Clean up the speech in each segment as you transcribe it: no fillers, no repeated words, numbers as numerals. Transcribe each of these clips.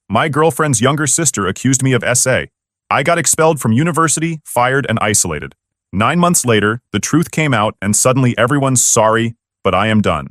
My girlfriend's younger sister accused me of SA. I got expelled from university, fired, and isolated. 9 months later, the truth came out and suddenly everyone's sorry, but I am done.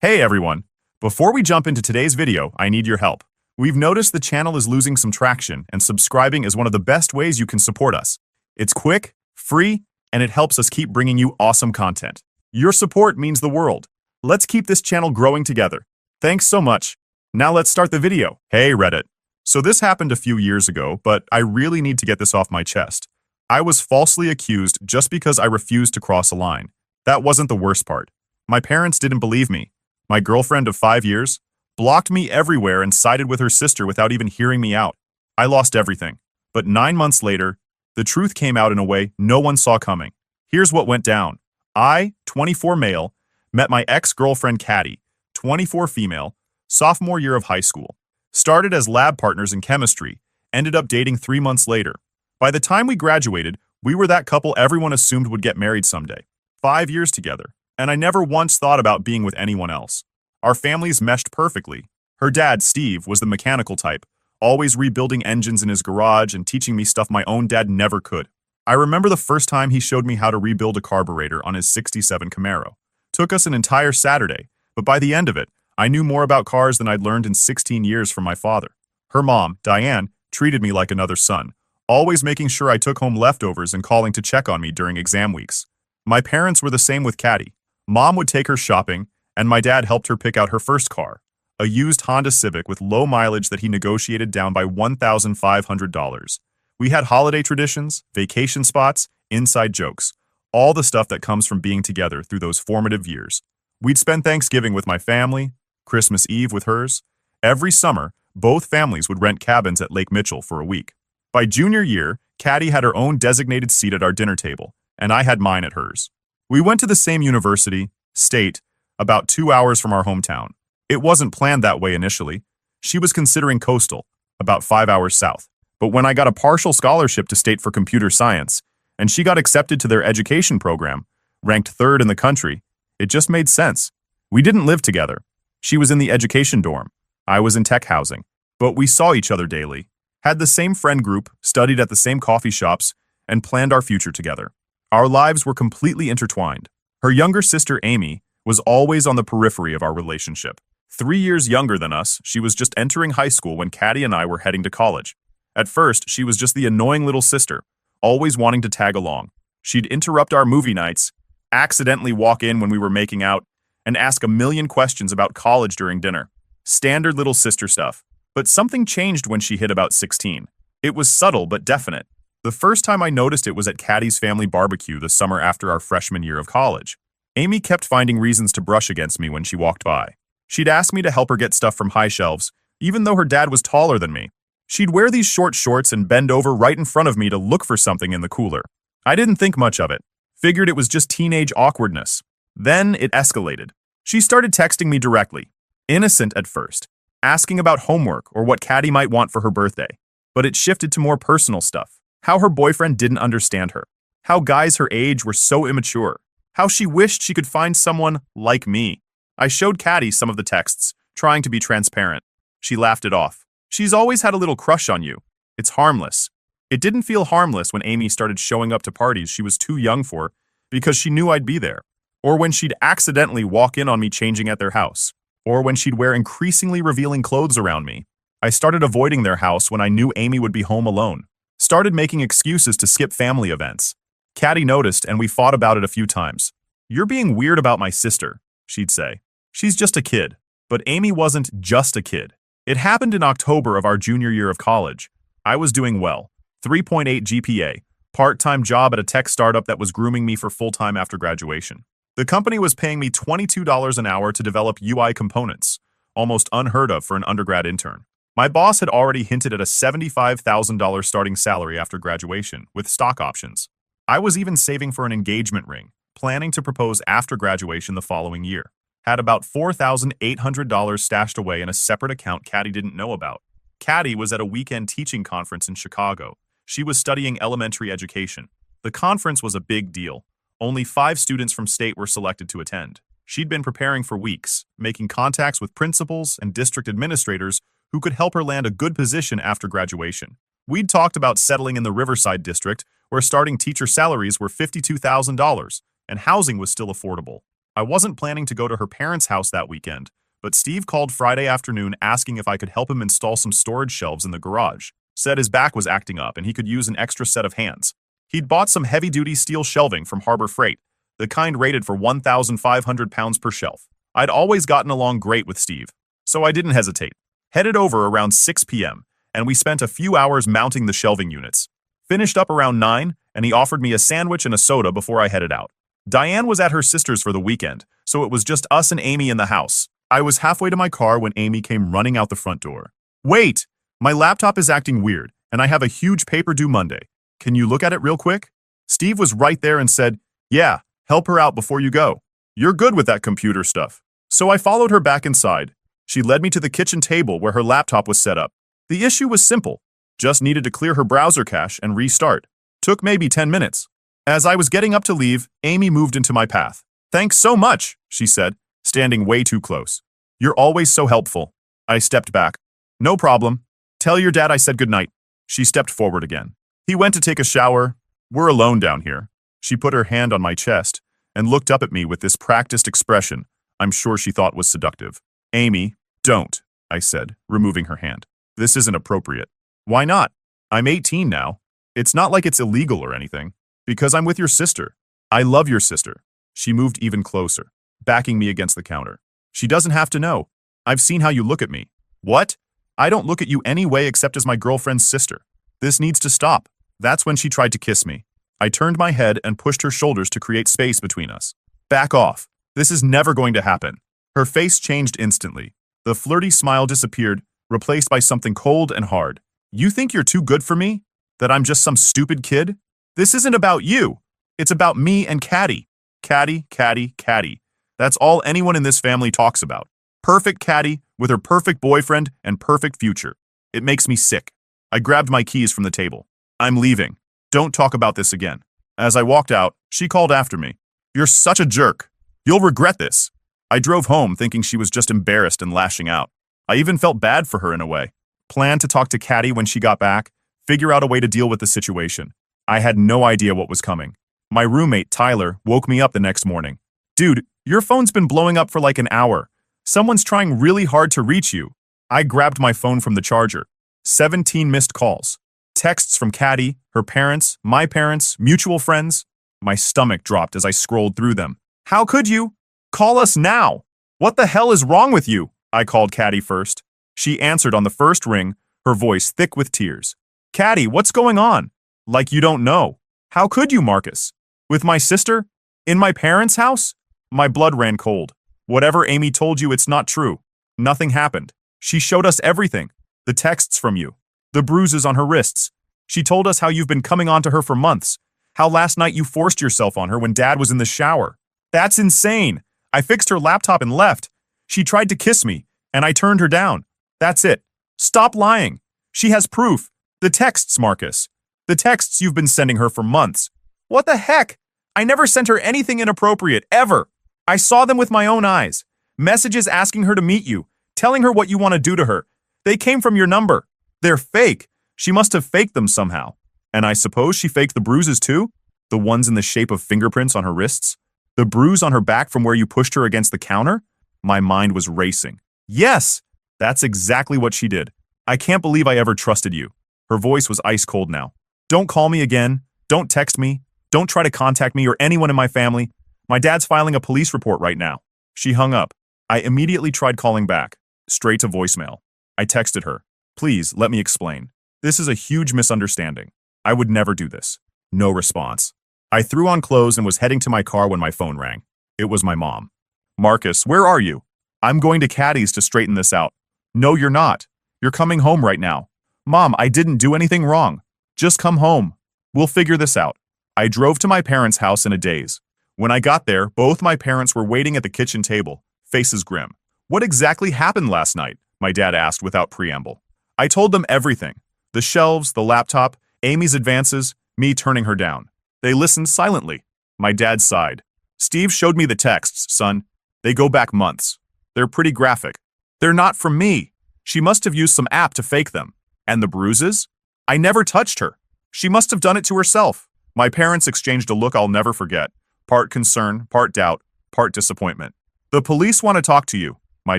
Hey everyone! Before we jump into today's video, I need your help. We've noticed the channel is losing some traction, and subscribing is one of the best ways you can support us. It's quick, free, and it helps us keep bringing you awesome content. Your support means the world. Let's keep this channel growing together. Thanks so much. Now let's start the video. Hey Reddit. So this happened a few years ago, but I really need to get this off my chest. I was falsely accused just because I refused to cross a line. That wasn't the worst part. My parents didn't believe me. My girlfriend of 5 years blocked me everywhere and sided with her sister without even hearing me out. I lost everything. But 9 months later, the truth came out in a way no one saw coming. Here's what went down. I, 24 male, met my ex-girlfriend Caddy, 24 female, sophomore year of high school. Started as lab partners in chemistry, ended up dating 3 months later. By the time we graduated, we were that couple everyone assumed would get married someday. 5 years together, and I never once thought about being with anyone else. Our families meshed perfectly. Her dad, Steve, was the mechanical type, always rebuilding engines in his garage and teaching me stuff my own dad never could. I remember the first time he showed me how to rebuild a carburetor on his '67 Camaro. Took us an entire Saturday, but by the end of it, I knew more about cars than I'd learned in 16 years from my father. Her mom, Diane, treated me like another son, always making sure I took home leftovers and calling to check on me during exam weeks. My parents were the same with Caddy. Mom would take her shopping, and my dad helped her pick out her first car, a used Honda Civic with low mileage that he negotiated down by $1,500. We had holiday traditions, vacation spots, inside jokes, all the stuff that comes from being together through those formative years. We'd spend Thanksgiving with my family, Christmas Eve with hers. Every summer, both families would rent cabins at Lake Mitchell for a week. By junior year, Caddy had her own designated seat at our dinner table, and I had mine at hers. We went to the same university, state, about 2 hours from our hometown. It wasn't planned that way initially. She was considering coastal, about 5 hours south. But when I got a partial scholarship to state for computer science, and she got accepted to their education program, ranked 3rd in the country, it just made sense. We didn't live together. She was in the education dorm. I was in tech housing. But we saw each other daily, had the same friend group, studied at the same coffee shops, and planned our future together. Our lives were completely intertwined. Her younger sister, Amy, was always on the periphery of our relationship. 3 years younger than us, she was just entering high school when Caddy and I were heading to college. At first, she was just the annoying little sister, always wanting to tag along. She'd interrupt our movie nights, accidentally walk in when we were making out, and ask a million questions about college during dinner. Standard little sister stuff. But something changed when she hit about 16. It was subtle but definite. The first time I noticed it was at Caddy's family barbecue the summer after our freshman year of college. Amy kept finding reasons to brush against me when she walked by. She'd ask me to help her get stuff from high shelves, even though her dad was taller than me. She'd wear these short shorts and bend over right in front of me to look for something in the cooler. I didn't think much of it. Figured it was just teenage awkwardness. Then it escalated. She started texting me directly, innocent at first, asking about homework or what Caddy might want for her birthday. But it shifted to more personal stuff. How her boyfriend didn't understand her. How guys her age were so immature. How she wished she could find someone like me. I showed Caddy some of the texts, trying to be transparent. She laughed it off. She's always had a little crush on you. It's harmless. It didn't feel harmless when Amy started showing up to parties she was too young for because she knew I'd be there. Or when she'd accidentally walk in on me changing at their house. Or when she'd wear increasingly revealing clothes around me. I started avoiding their house when I knew Amy would be home alone. Started making excuses to skip family events. Caddy noticed and we fought about it a few times. "You're being weird about my sister," she'd say. "She's just a kid." But Amy wasn't just a kid. It happened in October of our junior year of college. I was doing well. 3.8 GPA, part-time job at a tech startup that was grooming me for full-time after graduation. The company was paying me $22 an hour to develop UI components, almost unheard of for an undergrad intern. My boss had already hinted at a $75,000 starting salary after graduation, with stock options. I was even saving for an engagement ring, planning to propose after graduation the following year. Had about $4,800 stashed away in a separate account Caddy didn't know about. Caddy was at a weekend teaching conference in Chicago. She was studying elementary education. The conference was a big deal. Only 5 students from state were selected to attend. She'd been preparing for weeks, making contacts with principals and district administrators who could help her land a good position after graduation. We'd talked about settling in the Riverside district, where starting teacher salaries were $52,000, and housing was still affordable. I wasn't planning to go to her parents' house that weekend, but Steve called Friday afternoon asking if I could help him install some storage shelves in the garage. Said his back was acting up and he could use an extra set of hands. He'd bought some heavy-duty steel shelving from Harbor Freight, the kind rated for 1,500 pounds per shelf. I'd always gotten along great with Steve, so I didn't hesitate. Headed over around 6 p.m., and we spent a few hours mounting the shelving units. Finished up around 9, and he offered me a sandwich and a soda before I headed out. Diane was at her sister's for the weekend, so it was just us and Amy in the house. I was halfway to my car when Amy came running out the front door. "Wait! My laptop is acting weird, and I have a huge paper due Monday. Can you look at it real quick?" Steve was right there and said, "Yeah, help her out before you go. You're good with that computer stuff." So I followed her back inside. She led me to the kitchen table where her laptop was set up. The issue was simple. Just needed to clear her browser cache and restart. Took maybe 10 minutes. As I was getting up to leave, Amy moved into my path. "Thanks so much," she said, standing way too close. "You're always so helpful." I stepped back. "No problem. Tell your dad I said goodnight." She stepped forward again. He went to take a shower. "We're alone down here." She put her hand on my chest and looked up at me with this practiced expression I'm sure she thought was seductive. "Amy, don't," I said, removing her hand. "This isn't appropriate." "Why not? I'm 18 now. It's not like it's illegal or anything. Because I'm with your sister. I love your sister." She moved even closer, backing me against the counter. "She doesn't have to know. I've seen how you look at me." "What? I don't look at you any way except as my girlfriend's sister. This needs to stop." That's when she tried to kiss me. I turned my head and pushed her shoulders to create space between us. "Back off. This is never going to happen." Her face changed instantly. The flirty smile disappeared, replaced by something cold and hard. "You think you're too good for me? That I'm just some stupid kid? This isn't about you. It's about me and Caddy. Caddy, Caddy, Caddy. That's all anyone in this family talks about. Perfect Caddy with her perfect boyfriend and perfect future. It makes me sick." I grabbed my keys from the table. "I'm leaving. Don't talk about this again." As I walked out, she called after me. "You're such a jerk. You'll regret this." I drove home thinking she was just embarrassed and lashing out. I even felt bad for her in a way. Planned to talk to Caddy when she got back, figure out a way to deal with the situation. I had no idea what was coming. My roommate, Tyler, woke me up the next morning. "Dude, your phone's been blowing up for like an hour. Someone's trying really hard to reach you." I grabbed my phone from the charger. 17 missed calls. Texts from Caddy, her parents, my parents, mutual friends. My stomach dropped as I scrolled through them. "How could you? Call us now. What the hell is wrong with you?" I called Caddy first. She answered on the first ring, her voice thick with tears. "Caddy, what's going on?" "Like you don't know. How could you, Marcus? With my sister? In my parents' house?" My blood ran cold. "Whatever Amy told you, it's not true. Nothing happened. She showed us everything. The texts from you. The bruises on her wrists. She told us how you've been coming on to her for months. How last night you forced yourself on her when Dad was in the shower. That's insane. I fixed her laptop and left. She tried to kiss me, and I turned her down. That's it. Stop lying. She has proof. The texts, Marcus. The texts you've been sending her for months." "What the heck? I never sent her anything inappropriate, ever. I saw them with my own eyes. Messages asking her to meet you, telling her what you want to do to her. They came from your number. They're fake. She must have faked them somehow. And I suppose she faked the bruises too? The ones in the shape of fingerprints on her wrists? The bruise on her back from where you pushed her against the counter?" My mind was racing. "Yes, that's exactly what she did. I can't believe I ever trusted you." Her voice was ice cold now. "Don't call me again. Don't text me. Don't try to contact me or anyone in my family. My dad's filing a police report right now." She hung up. I immediately tried calling back, straight to voicemail. I texted her. "Please, let me explain. This is a huge misunderstanding. I would never do this." No response. I threw on clothes and was heading to my car when my phone rang. It was my mom. "Marcus, where are you?" "I'm going to Caddy's to straighten this out." "No, you're not. You're coming home right now." "Mom, I didn't do anything wrong. Just come home. We'll figure this out." I drove to my parents' house in a daze. When I got there, both my parents were waiting at the kitchen table, faces grim. "What exactly happened last night?" my dad asked without preamble. I told them everything. The shelves, the laptop, Amy's advances, me turning her down. They listened silently. My dad sighed. "Steve showed me the texts, son. They go back months. They're pretty graphic. They're not from me. She must have used some app to fake them. And the bruises? I never touched her. She must have done it to herself. My parents exchanged a look I'll never forget. Part concern, part doubt, part disappointment. The police want to talk to you, my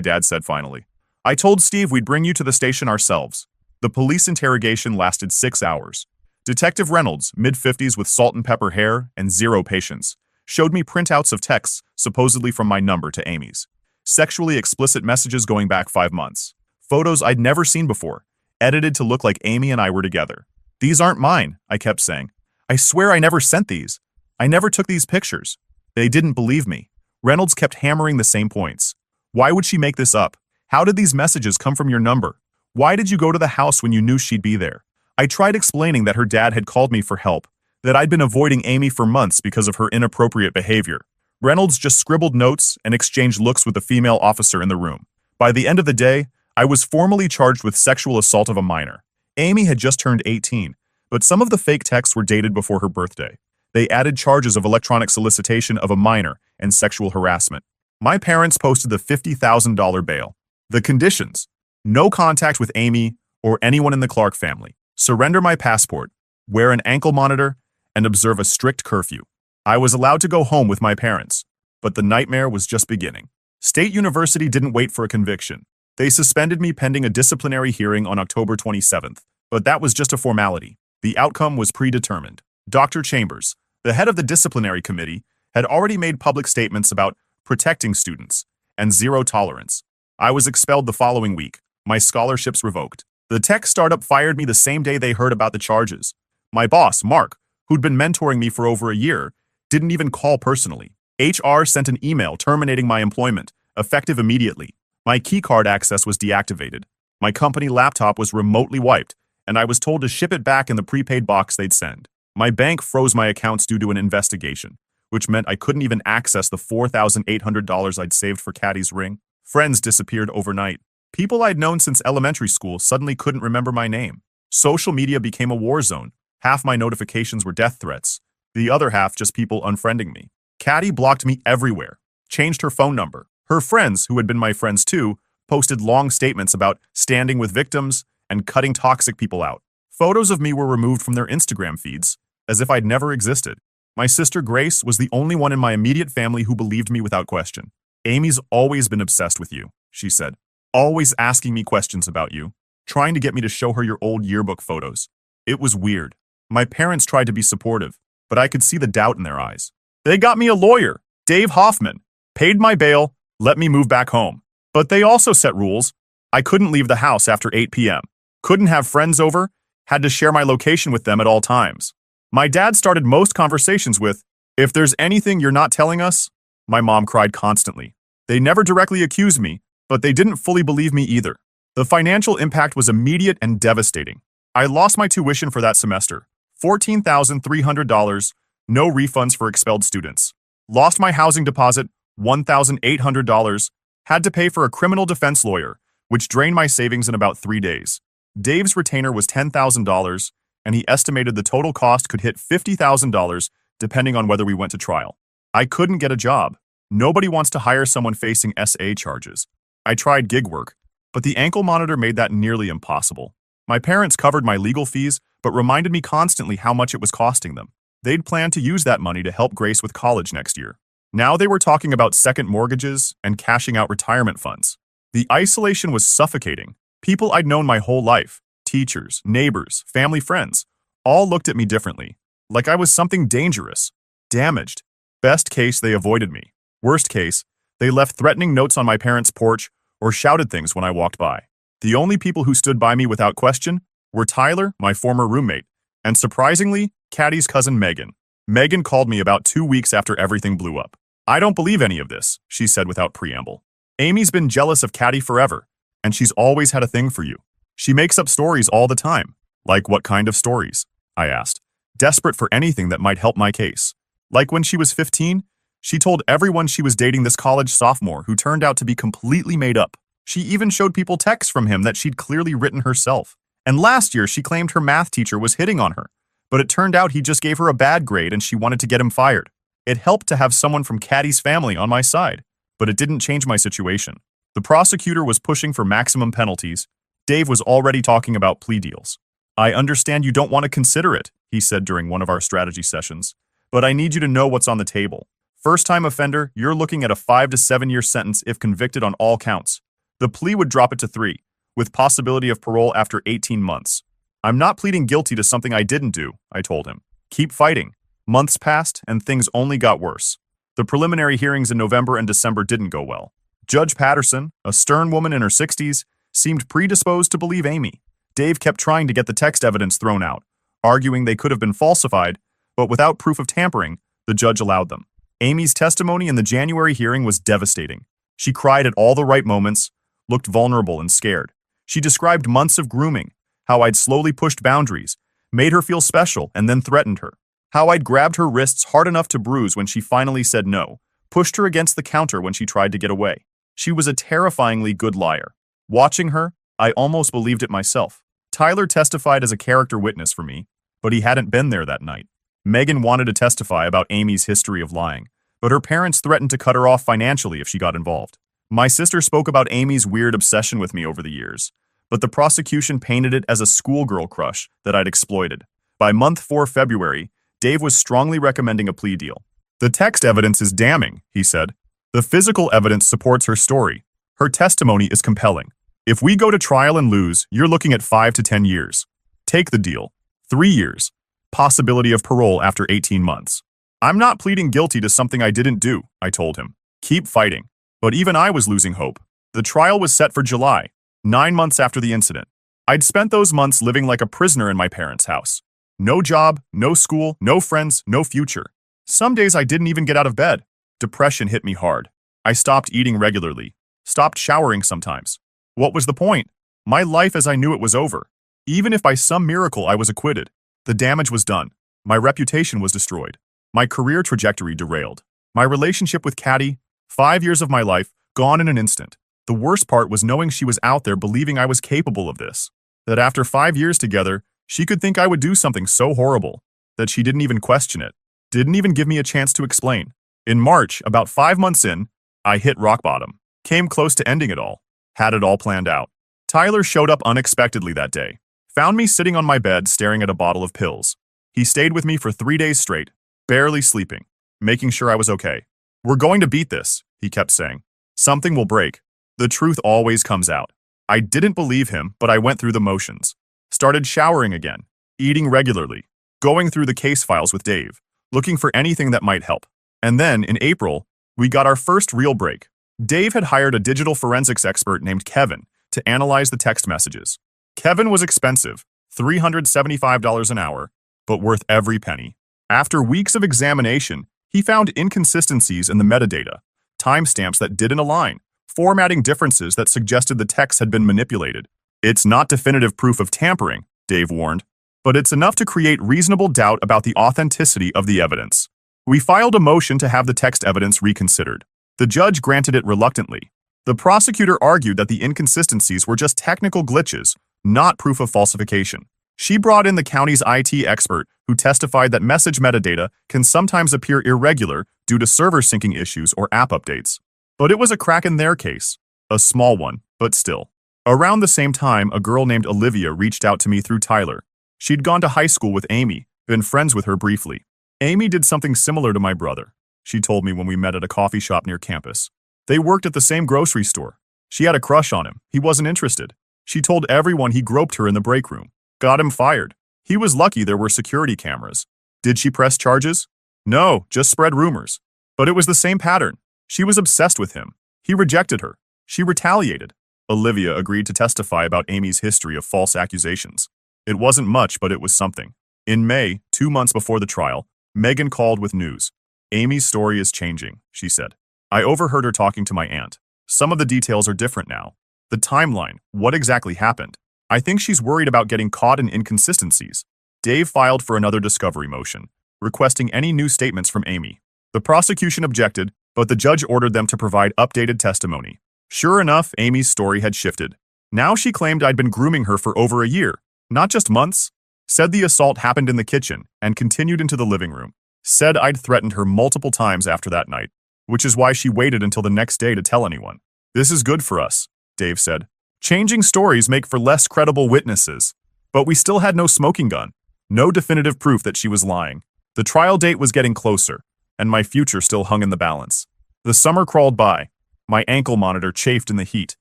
dad said finally. I told Steve we'd bring you to the station ourselves. The police interrogation lasted 6 hours. Detective Reynolds, mid-50s with salt and pepper hair and zero patience, showed me printouts of texts supposedly from my number to Amy's. Sexually explicit messages going back 5 months. Photos I'd never seen before, edited to look like Amy and I were together. These aren't mine, I kept saying. I swear I never sent these. I never took these pictures. They didn't believe me. Reynolds kept hammering the same points. Why would she make this up? How did these messages come from your number? Why did you go to the house when you knew she'd be there? I tried explaining that her dad had called me for help, that I'd been avoiding Amy for months because of her inappropriate behavior. Reynolds just scribbled notes and exchanged looks with the female officer in the room. By the end of the day, I was formally charged with sexual assault of a minor. Amy had just turned 18, but some of the fake texts were dated before her birthday. They added charges of electronic solicitation of a minor and sexual harassment. My parents posted the $50,000 bail. The conditions: no contact with Amy or anyone in the Clark family. Surrender my passport, wear an ankle monitor, and observe a strict curfew. I was allowed to go home with my parents, but the nightmare was just beginning. State University didn't wait for a conviction. They suspended me pending a disciplinary hearing on October 27th, but that was just a formality. The outcome was predetermined. Dr. Chambers, the head of the disciplinary committee, had already made public statements about protecting students and zero tolerance. I was expelled the following week, my scholarships revoked. The tech startup fired me the same day they heard about the charges. My boss, Mark, who'd been mentoring me for over a year, didn't even call personally. HR sent an email terminating my employment, effective immediately. My keycard access was deactivated. My company laptop was remotely wiped, and I was told to ship it back in the prepaid box they'd send. My bank froze my accounts due to an investigation, which meant I couldn't even access the $4,800 I'd saved for Caddy's ring. Friends disappeared overnight. People I'd known since elementary school suddenly couldn't remember my name. Social media became a war zone. Half my notifications were death threats. The other half just people unfriending me. Caddy blocked me everywhere, changed her phone number. Her friends, who had been my friends too, posted long statements about standing with victims and cutting toxic people out. Photos of me were removed from their Instagram feeds, as if I'd never existed. My sister Grace was the only one in my immediate family who believed me without question. Amy's always been obsessed with you, she said. Always asking me questions about you, trying to get me to show her your old yearbook photos. It was weird. My parents tried to be supportive, but I could see the doubt in their eyes. They got me a lawyer, Dave Hoffman, paid my bail, let me move back home. But they also set rules. I couldn't leave the house after 8 p.m., couldn't have friends over, had to share my location with them at all times. My dad started most conversations with, "If there's anything you're not telling us," my mom cried constantly. They never directly accused me, but they didn't fully believe me either. The financial impact was immediate and devastating. I lost my tuition for that semester, $14,300, no refunds for expelled students. Lost my housing deposit, $1,800, had to pay for a criminal defense lawyer, which drained my savings in about 3 days. Dave's retainer was $10,000, and he estimated the total cost could hit $50,000 depending on whether we went to trial. I couldn't get a job. Nobody wants to hire someone facing SA charges. I tried gig work, but the ankle monitor made that nearly impossible. My parents covered my legal fees, but reminded me constantly how much it was costing them. They'd planned to use that money to help Grace with college next year. Now they were talking about second mortgages and cashing out retirement funds. The isolation was suffocating. People I'd known my whole life, teachers, neighbors, family friends, all looked at me differently, like I was something dangerous, damaged. Best case, they avoided me. Worst case, they left threatening notes on my parents' porch or shouted things when I walked by. The only people who stood by me without question were Tyler, my former roommate, and surprisingly, Caddy's cousin Megan. Megan called me about 2 weeks after everything blew up. "I don't believe any of this," she said without preamble. "Amy's been jealous of Caddy forever, and she's always had a thing for you. She makes up stories all the time." "Like what kind of stories?" I asked, desperate for anything that might help my case. Like when she was 15, she told everyone she was dating this college sophomore who turned out to be completely made up. She even showed people texts from him that she'd clearly written herself. And last year, she claimed her math teacher was hitting on her, but it turned out he just gave her a bad grade and she wanted to get him fired. It helped to have someone from Caddy's family on my side, but it didn't change my situation. The prosecutor was pushing for maximum penalties. Dave was already talking about plea deals. "I understand you don't want to consider it," he said during one of our strategy sessions, "but I need you to know what's on the table. First-time offender, you're looking at a 5 to 7-year sentence if convicted on all counts. The plea would drop it to 3, with possibility of parole after 18 months. I'm not pleading guilty to something I didn't do," I told him. "Keep fighting." Months passed, and things only got worse. The preliminary hearings in November and December didn't go well. Judge Patterson, a stern woman in her 60s, seemed predisposed to believe Amy. Dave kept trying to get the text evidence thrown out, arguing they could have been falsified, but without proof of tampering, the judge allowed them. Amy's testimony in the January hearing was devastating. She cried at all the right moments, looked vulnerable and scared. She described months of grooming, how I'd slowly pushed boundaries, made her feel special, and then threatened her. How I'd grabbed her wrists hard enough to bruise when she finally said no, pushed her against the counter when she tried to get away. She was a terrifyingly good liar. Watching her, I almost believed it myself. Tyler testified as a character witness for me, but he hadn't been there that night. Megan wanted to testify about Amy's history of lying, but her parents threatened to cut her off financially if she got involved. My sister spoke about Amy's weird obsession with me over the years, but the prosecution painted it as a schoolgirl crush that I'd exploited. By month 4 February, Dave was strongly recommending a plea deal. "The text evidence is damning," he said. "The physical evidence supports her story. Her testimony is compelling. If we go to trial and lose, you're looking at 5 to 10 years. Take the deal. 3 years. Possibility of parole after 18 months. I'm not pleading guilty to something I didn't do," I told him. "Keep fighting." But even I was losing hope. The trial was set for July, 9 months after the incident. I'd spent those months living like a prisoner in my parents' house. No job, no school, no friends, no future. Some days I didn't even get out of bed. Depression hit me hard. I stopped eating regularly, stopped showering sometimes. What was the point? My life as I knew it was over. Even if by some miracle I was acquitted, the damage was done. My reputation was destroyed. My career trajectory derailed. My relationship with Caddy, 5 years of my life, gone in an instant. The worst part was knowing she was out there believing I was capable of this. That after 5 years together, she could think I would do something so horrible that she didn't even question it. Didn't even give me a chance to explain. In March, about 5 months in, I hit rock bottom. Came close to ending it all. Had it all planned out. Tyler showed up unexpectedly that day. Found me sitting on my bed staring at a bottle of pills. He stayed with me for 3 days straight, barely sleeping, making sure I was okay. "We're going to beat this," he kept saying. "Something will break. The truth always comes out." I didn't believe him, but I went through the motions. Started showering again, eating regularly, going through the case files with Dave, looking for anything that might help. And then, in April, we got our first real break. Dave had hired a digital forensics expert named Kevin to analyze the text messages. Kevin was expensive, $375 an hour, but worth every penny. After weeks of examination, he found inconsistencies in the metadata, timestamps that didn't align, formatting differences that suggested the text had been manipulated. "It's not definitive proof of tampering," Dave warned, "but it's enough to create reasonable doubt about the authenticity of the evidence." We filed a motion to have the text evidence reconsidered. The judge granted it reluctantly. The prosecutor argued that the inconsistencies were just technical glitches, not proof of falsification. She brought in the county's IT expert, who testified that message metadata can sometimes appear irregular due to server syncing issues or app updates. But it was a crack in their case. A small one, but still. Around the same time, a girl named Olivia reached out to me through Tyler. She'd gone to high school with Amy, been friends with her briefly. Amy did something similar to my brother, she told me when we met at a coffee shop near campus. They worked at the same grocery store. She had a crush on him. He wasn't interested. She told everyone he groped her in the break room. Got him fired. He was lucky there were security cameras. Did she press charges? No, just spread rumors. But it was the same pattern. She was obsessed with him. He rejected her. She retaliated. Olivia agreed to testify about Amy's history of false accusations. It wasn't much, but it was something. In May, 2 months before the trial, Megan called with news. "Amy's story is changing," she said. I overheard her talking to my aunt. Some of the details are different now. The timeline, what exactly happened. I think she's worried about getting caught in inconsistencies. Dave filed for another discovery motion, requesting any new statements from Amy. The prosecution objected, but the judge ordered them to provide updated testimony. Sure enough, Amy's story had shifted. Now she claimed I'd been grooming her for over a year, not just months. Said the assault happened in the kitchen and continued into the living room. Said I'd threatened her multiple times after that night, which is why she waited until the next day to tell anyone. This is good for us, Dave said. Changing stories make for less credible witnesses. But we still had no smoking gun, no definitive proof that she was lying. The trial date was getting closer, and my future still hung in the balance. The summer crawled by. My ankle monitor chafed in the heat.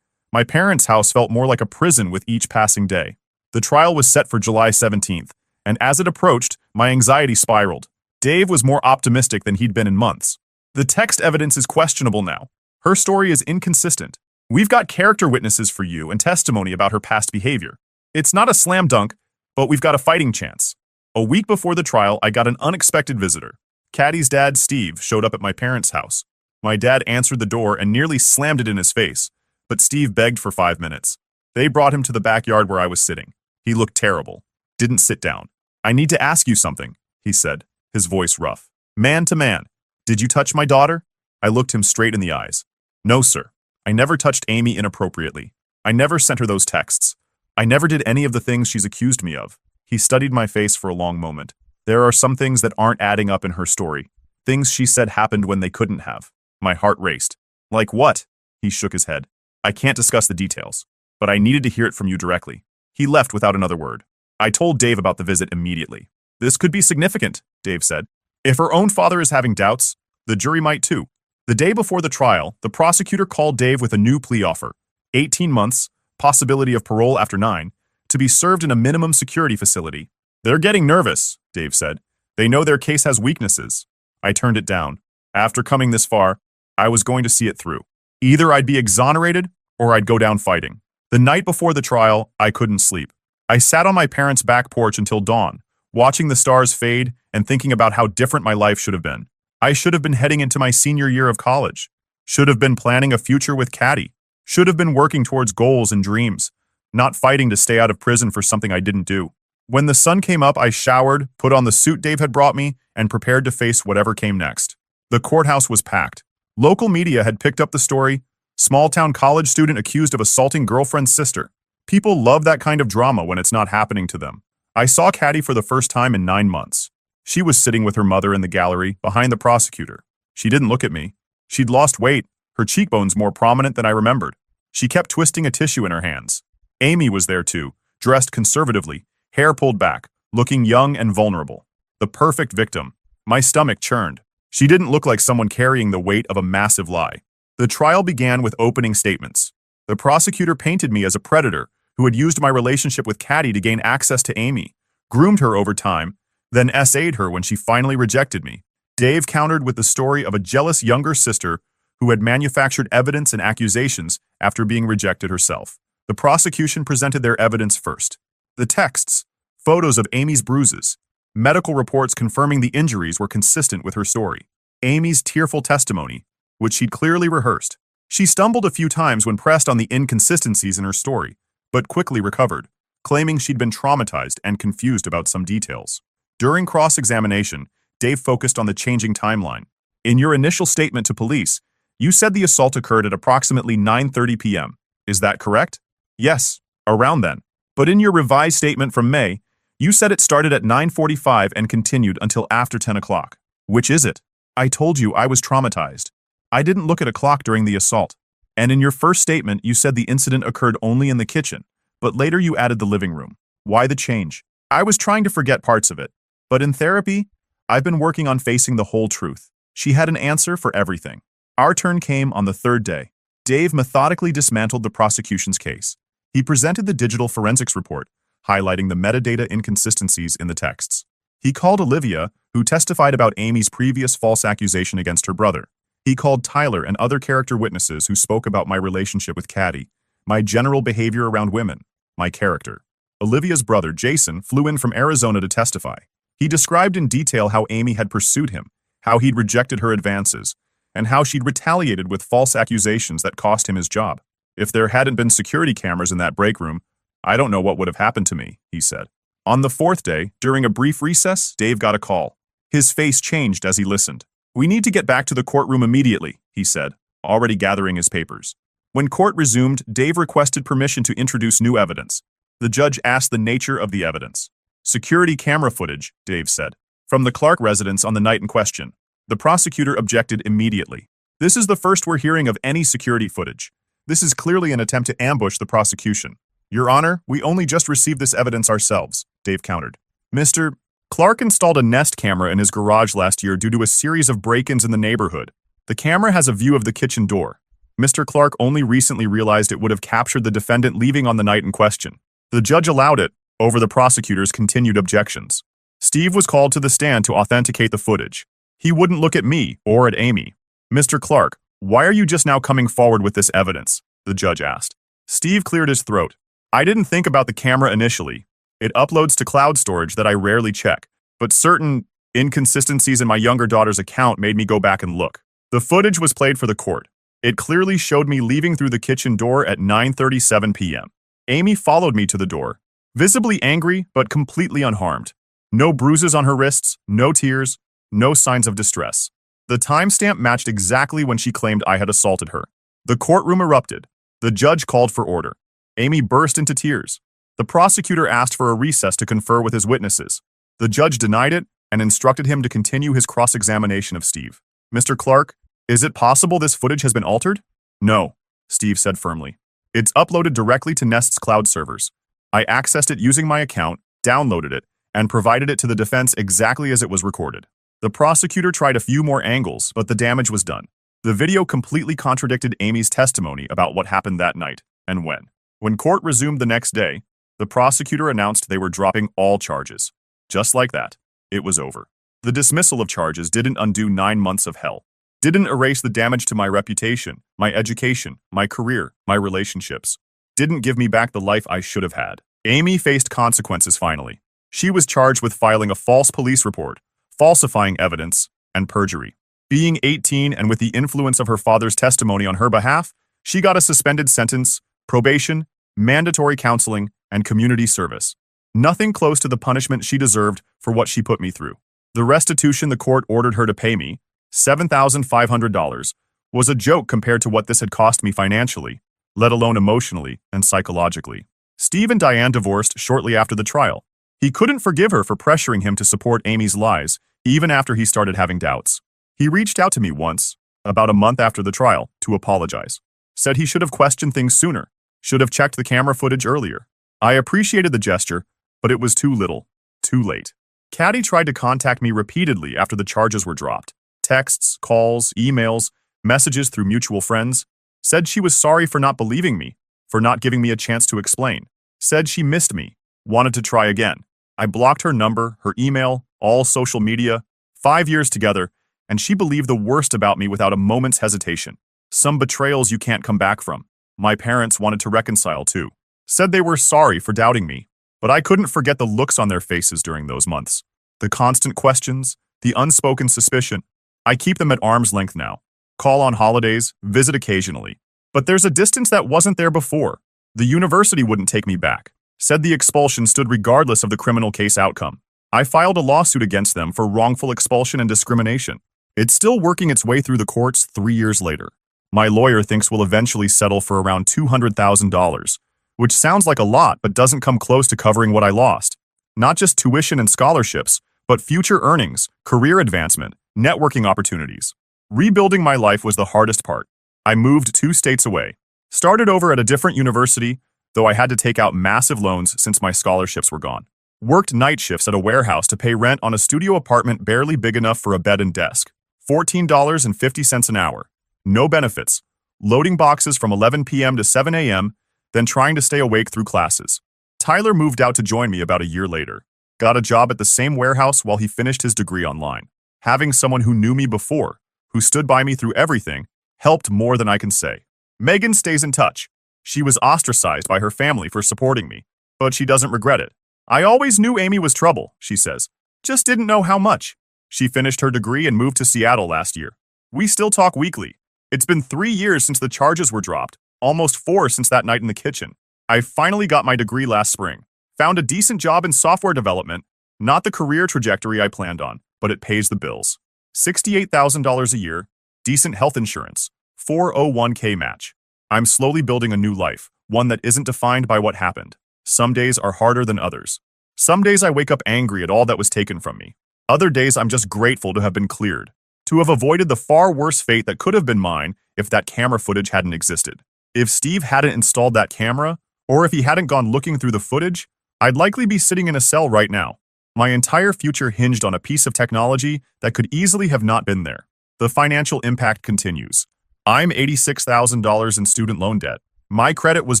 My parents' house felt more like a prison with each passing day. The trial was set for July 17th, and as it approached, my anxiety spiraled. Dave was more optimistic than he'd been in months. The text evidence is questionable now. Her story is inconsistent. We've got character witnesses for you and testimony about her past behavior. It's not a slam dunk, but we've got a fighting chance. A week before the trial, I got an unexpected visitor. Caddy's dad, Steve, showed up at my parents' house. My dad answered the door and nearly slammed it in his face, but Steve begged for 5 minutes. They brought him to the backyard where I was sitting. He looked terrible. Didn't sit down. I need to ask you something, he said, his voice rough. Man to man, did you touch my daughter? I looked him straight in the eyes. No, sir. I never touched Amy inappropriately. I never sent her those texts. I never did any of the things she's accused me of. He studied my face for a long moment. There are some things that aren't adding up in her story. Things she said happened when they couldn't have. My heart raced. Like what? He shook his head. I can't discuss the details, but I needed to hear it from you directly. He left without another word. I told Dave about the visit immediately. This could be significant, Dave said. If her own father is having doubts, the jury might too. The day before the trial, the prosecutor called Dave with a new plea offer. 18 months, possibility of parole after 9, to be served in a minimum security facility. They're getting nervous, Dave said. They know their case has weaknesses. I turned it down. After coming this far, I was going to see it through. Either I'd be exonerated or I'd go down fighting. The night before the trial, I couldn't sleep. I sat on my parents' back porch until dawn, watching the stars fade and thinking about how different my life should have been. I should have been heading into my senior year of college. Should have been planning a future with Caddy. Should have been working towards goals and dreams, not fighting to stay out of prison for something I didn't do. When the sun came up, I showered, put on the suit Dave had brought me, and prepared to face whatever came next. The courthouse was packed. Local media had picked up the story. Small-town college student accused of assaulting girlfriend's sister. People love that kind of drama when it's not happening to them. I saw Caddy for the first time in 9 months. She was sitting with her mother in the gallery, behind the prosecutor. She didn't look at me. She'd lost weight, her cheekbones more prominent than I remembered. She kept twisting a tissue in her hands. Amy was there too, dressed conservatively, hair pulled back, looking young and vulnerable. The perfect victim. My stomach churned. She didn't look like someone carrying the weight of a massive lie. The trial began with opening statements. The prosecutor painted me as a predator who had used my relationship with Caddy to gain access to Amy, groomed her over time, then SA'd her when she finally rejected me. Dave countered with the story of a jealous younger sister who had manufactured evidence and accusations after being rejected herself. The prosecution presented their evidence first. The texts, photos of Amy's bruises, medical reports confirming the injuries were consistent with her story. Amy's tearful testimony, which she'd clearly rehearsed. She stumbled a few times when pressed on the inconsistencies in her story, but quickly recovered, claiming she'd been traumatized and confused about some details. During cross-examination, Dave focused on the changing timeline. In your initial statement to police, you said the assault occurred at approximately 9:30 p.m. Is that correct? Yes, around then. But in your revised statement from May, you said it started at 9:45 and continued until after 10 o'clock. Which is it? I told you I was traumatized. I didn't look at a clock during the assault. And in your first statement, you said the incident occurred only in the kitchen, but later you added the living room. Why the change? I was trying to forget parts of it. But in therapy, I've been working on facing the whole truth. She had an answer for everything. Our turn came on the third day. Dave methodically dismantled the prosecution's case. He presented the digital forensics report, highlighting the metadata inconsistencies in the texts. He called Olivia, who testified about Amy's previous false accusation against her brother. He called Tyler and other character witnesses who spoke about my relationship with Caddy, my general behavior around women, my character. Olivia's brother, Jason, flew in from Arizona to testify. He described in detail how Amy had pursued him, how he'd rejected her advances, and how she'd retaliated with false accusations that cost him his job. If there hadn't been security cameras in that break room, I don't know what would have happened to me, he said. On the fourth day, during a brief recess, Dave got a call. His face changed as he listened. We need to get back to the courtroom immediately, he said, already gathering his papers. When court resumed, Dave requested permission to introduce new evidence. The judge asked the nature of the evidence. Security camera footage, Dave said, from the Clark residence on the night in question. The prosecutor objected immediately. This is the first we're hearing of any security footage. This is clearly an attempt to ambush the prosecution. Your Honor, we only just received this evidence ourselves, Dave countered. Mr. Clark installed a Nest camera in his garage last year due to a series of break-ins in the neighborhood. The camera has a view of the kitchen door. Mr. Clark only recently realized it would have captured the defendant leaving on the night in question. The judge allowed it, over the prosecutor's continued objections. Steve was called to the stand to authenticate the footage. He wouldn't look at me or at Amy. Mr. Clark, why are you just now coming forward with this evidence? The judge asked. Steve cleared his throat. I didn't think about the camera initially. It uploads to cloud storage that I rarely check, but certain inconsistencies in my younger daughter's account made me go back and look. The footage was played for the court. It clearly showed me leaving through the kitchen door at 9:37 p.m. Amy followed me to the door, visibly angry but completely unharmed. No bruises on her wrists, no tears, no signs of distress. The timestamp matched exactly when she claimed I had assaulted her. The courtroom erupted. The judge called for order. Amy burst into tears. The prosecutor asked for a recess to confer with his witnesses. The judge denied it and instructed him to continue his cross-examination of Steve. Mr. Clark, is it possible this footage has been altered? No, Steve said firmly. It's uploaded directly to Nest's cloud servers. I accessed it using my account, downloaded it, and provided it to the defense exactly as it was recorded. The prosecutor tried a few more angles, but the damage was done. The video completely contradicted Amy's testimony about what happened that night and when. When court resumed the next day, the prosecutor announced they were dropping all charges. Just like that, it was over. The dismissal of charges didn't undo 9 months of hell. Didn't erase the damage to my reputation, my education, my career, my relationships. Didn't give me back the life I should have had. Amy faced consequences finally. She was charged with filing a false police report, falsifying evidence, and perjury. Being 18 and with the influence of her father's testimony on her behalf, she got a suspended sentence, probation, mandatory counseling, and community service. Nothing close to the punishment she deserved for what she put me through. The restitution the court ordered her to pay me, $7,500, was a joke compared to what this had cost me financially, let alone emotionally and psychologically. Steve and Diane divorced shortly after the trial. He couldn't forgive her for pressuring him to support Amy's lies, even after he started having doubts. He reached out to me once, about a month after the trial, to apologize. Said he should have questioned things sooner, should have checked the camera footage earlier. I appreciated the gesture, but it was too little, too late. Caddy tried to contact me repeatedly after the charges were dropped. Texts, calls, emails, messages through mutual friends. Said she was sorry for not believing me, for not giving me a chance to explain. Said she missed me, wanted to try again. I blocked her number, her email, all social media, 5 years together, and she believed the worst about me without a moment's hesitation. Some betrayals you can't come back from. My parents wanted to reconcile too. Said they were sorry for doubting me, but I couldn't forget the looks on their faces during those months. The constant questions, the unspoken suspicion. I keep them at arm's length now. Call on holidays, visit occasionally. But there's a distance that wasn't there before. The university wouldn't take me back. Said the expulsion stood regardless of the criminal case outcome. I filed a lawsuit against them for wrongful expulsion and discrimination. It's still working its way through the courts 3 years later. My lawyer thinks we'll eventually settle for around $200,000, which sounds like a lot but doesn't come close to covering what I lost. Not just tuition and scholarships, but future earnings, career advancement, networking opportunities. Rebuilding my life was the hardest part. I moved 2 states away. Started over at a different university, though I had to take out massive loans since my scholarships were gone. Worked night shifts at a warehouse to pay rent on a studio apartment barely big enough for a bed and desk. $14.50 an hour. No benefits. Loading boxes from 11 p.m. to 7 a.m., then trying to stay awake through classes. Tyler moved out to join me about a year later. Got a job at the same warehouse while he finished his degree online. Having someone who knew me before, who stood by me through everything, helped more than I can say. Megan stays in touch. She was ostracized by her family for supporting me, but she doesn't regret it. I always knew Amy was trouble, she says. Just didn't know how much. She finished her degree and moved to Seattle last year. We still talk weekly. It's been 3 years since the charges were dropped, almost 4 since that night in the kitchen. I finally got my degree last spring. Found a decent job in software development, not the career trajectory I planned on, but it pays the bills. $68,000 a year, decent health insurance, 401k match. I'm slowly building a new life, one that isn't defined by what happened. Some days are harder than others. Some days I wake up angry at all that was taken from me. Other days I'm just grateful to have been cleared, to have avoided the far worse fate that could have been mine if that camera footage hadn't existed. If Steve hadn't installed that camera, or if he hadn't gone looking through the footage, I'd likely be sitting in a cell right now. My entire future hinged on a piece of technology that could easily have not been there. The financial impact continues. I'm $86,000 in student loan debt. My credit was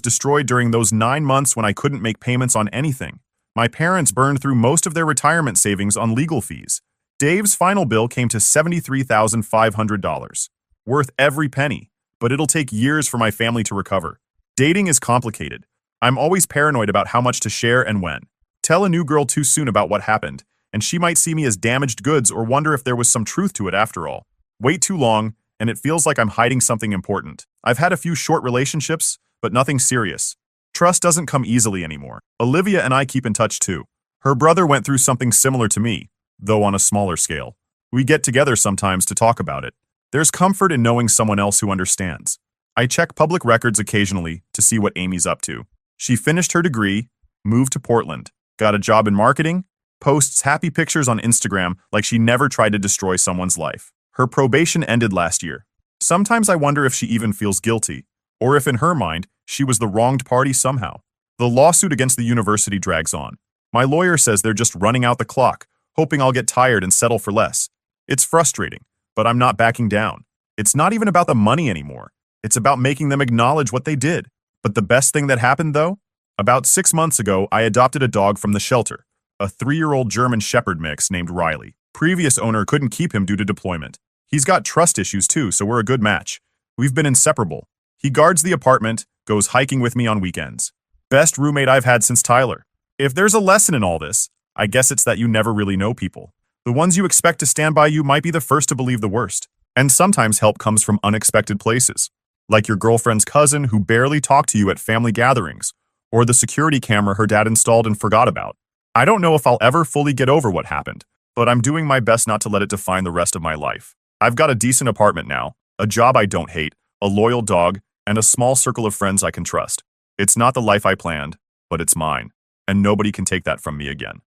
destroyed during those 9 months when I couldn't make payments on anything. My parents burned through most of their retirement savings on legal fees. Dave's final bill came to $73,500. Worth every penny, but it'll take years for my family to recover. Dating is complicated. I'm always paranoid about how much to share and when. Tell a new girl too soon about what happened, and she might see me as damaged goods or wonder if there was some truth to it after all. Wait too long, and it feels like I'm hiding something important. I've had a few short relationships, but nothing serious. Trust doesn't come easily anymore. Olivia and I keep in touch too. Her brother went through something similar to me, though on a smaller scale. We get together sometimes to talk about it. There's comfort in knowing someone else who understands. I check public records occasionally to see what Amy's up to. She finished her degree, moved to Portland, got a job in marketing, posts happy pictures on Instagram like she never tried to destroy someone's life. Her probation ended last year. Sometimes I wonder if she even feels guilty, or if in her mind, she was the wronged party somehow. The lawsuit against the university drags on. My lawyer says they're just running out the clock, hoping I'll get tired and settle for less. It's frustrating, but I'm not backing down. It's not even about the money anymore. It's about making them acknowledge what they did. But the best thing that happened, though? About 6 months ago, I adopted a dog from the shelter, a 3-year-old German Shepherd mix named Riley. Previous owner couldn't keep him due to deployment. He's got trust issues too, so we're a good match. We've been inseparable. He guards the apartment, goes hiking with me on weekends. Best roommate I've had since Tyler. If there's a lesson in all this, I guess it's that you never really know people. The ones you expect to stand by you might be the first to believe the worst. And sometimes help comes from unexpected places. Like your girlfriend's cousin who barely talked to you at family gatherings, or the security camera her dad installed and forgot about. I don't know if I'll ever fully get over what happened, but I'm doing my best not to let it define the rest of my life. I've got a decent apartment now, a job I don't hate, a loyal dog, and a small circle of friends I can trust. It's not the life I planned, but it's mine, and nobody can take that from me again.